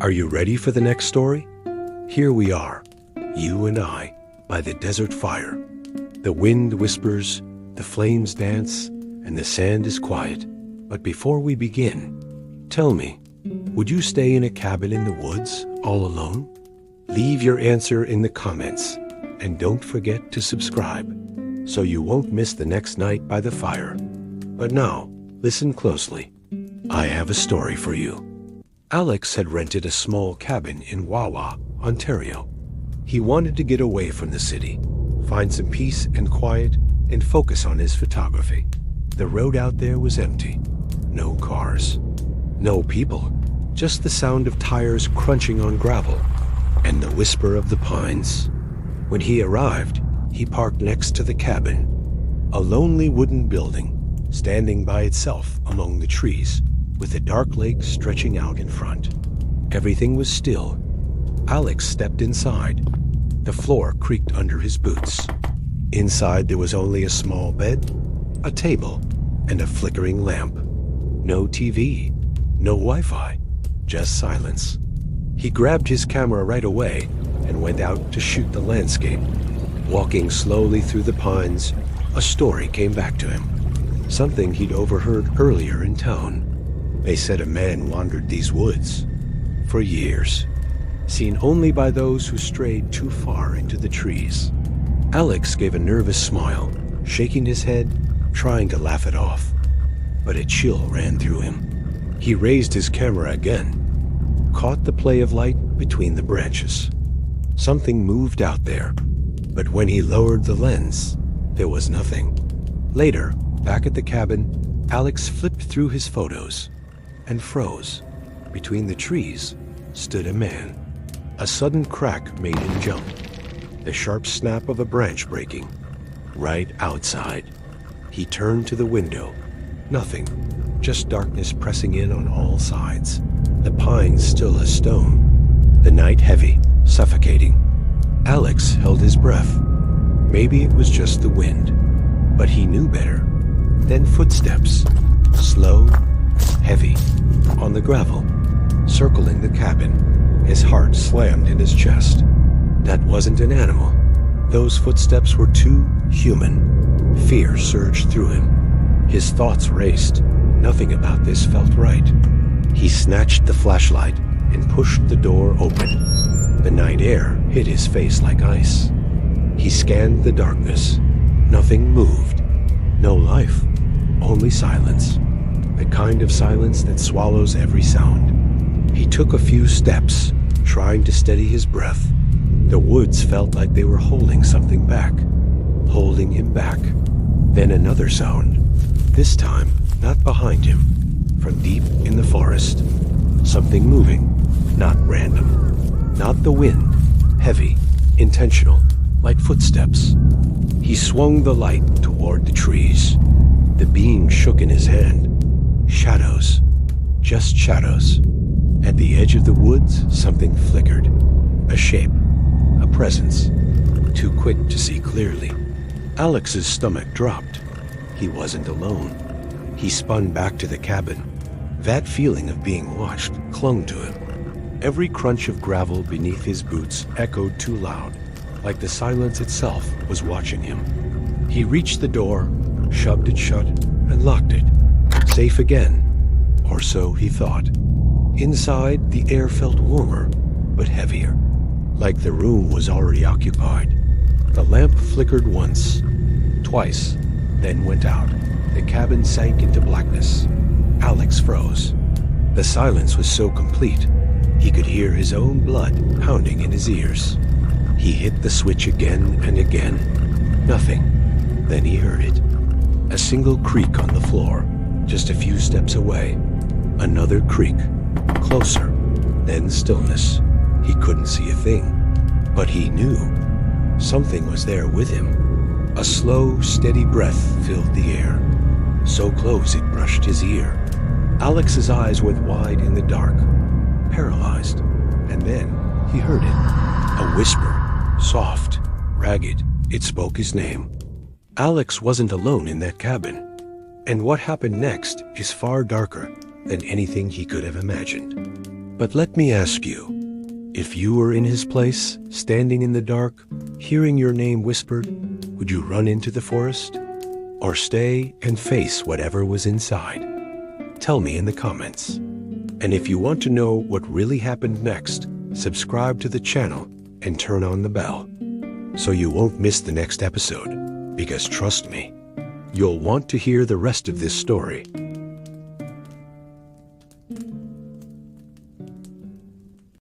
Are you ready for the next story? Here we are, you and I, by the desert fire. The wind whispers, the flames dance, and the sand is quiet. But before we begin, tell me, would you stay in a cabin in the woods all alone? Leave your answer in the comments, and don't forget to subscribe so you won't miss the next night by the fire. But now, listen closely. I have a story for you. Alex had rented a small cabin in Wawa, Ontario. He wanted to get away from the city, find some peace and quiet, and focus on his photography. The road out there was empty. No cars. No people. Just the sound of tires crunching on gravel and the whisper of the pines. When he arrived, he parked next to the cabin, a lonely wooden building standing by itself among the trees, with a dark lake stretching out in front. Everything was still. Alex stepped inside. The floor creaked under his boots. Inside there was only a small bed, a table, and a flickering lamp. No TV, no Wi-Fi, just silence. He grabbed his camera right away and went out to shoot the landscape. Walking slowly through the pines, a story came back to him. Something he'd overheard earlier in town. They said a man wandered these woods for years, seen only by those who strayed too far into the trees. Alex gave a nervous smile, shaking his head, trying to laugh it off. But a chill ran through him. He raised his camera again, caught the play of light between the branches. Something moved out there, but when he lowered the lens, there was nothing. Later, back at the cabin, Alex flipped through his photos and froze. Between the trees stood a man. A sudden crack made him jump. The sharp snap of a branch breaking. Right outside. He turned to the window. Nothing. Just darkness pressing in on all sides. The pines still as stone. The night heavy, suffocating. Alex held his breath. Maybe it was just the wind. But he knew better. Then footsteps. Slow, heavy, on the gravel, circling the cabin. His heart slammed in his chest. That wasn't an animal. Those footsteps were too human. Fear surged through him. His thoughts raced. Nothing about this felt right. He snatched the flashlight and pushed the door open. The night air hit his face like ice. He scanned the darkness. Nothing moved. No life. Only silence. The kind of silence that swallows every sound. He took a few steps, trying to steady his breath. The woods felt like they were holding something back, holding him back. Then another sound, this time not behind him, from deep in the forest. Something moving, not random, not the wind, heavy, intentional, like footsteps. He swung the light toward the trees. The beam shook in his hand. Shadows, just shadows. At the edge of the woods, something flickered. A shape, a presence. Too quick to see clearly. Alex's stomach dropped. He wasn't alone. He spun back to the cabin. That feeling of being watched clung to him. Every crunch of gravel beneath his boots echoed too loud, like the silence itself was watching him. He reached the door, shoved it shut, and locked it. Safe again, or so he thought. Inside, the air felt warmer, but heavier, like the room was already occupied. The lamp flickered once, twice, then went out. The cabin sank into blackness. Alex froze. The silence was so complete, he could hear his own blood pounding in his ears. He hit the switch again and again. Nothing. Then he heard it. A single creak on the floor, just a few steps away. Another creak. Closer. Then stillness. He couldn't see a thing. But he knew. Something was there with him. A slow, steady breath filled the air. So close it brushed his ear. Alex's eyes went wide in the dark, paralyzed. And then he heard it. A whisper, soft, ragged. It spoke his name. Alex wasn't alone in that cabin. And what happened next is far darker than anything he could have imagined. But let me ask you, if you were in his place, standing in the dark, hearing your name whispered, would you run into the forest? Or stay and face whatever was inside? Tell me in the comments. And if you want to know what really happened next, subscribe to the channel and turn on the bell, so you won't miss the next episode, because trust me, you'll want to hear the rest of this story.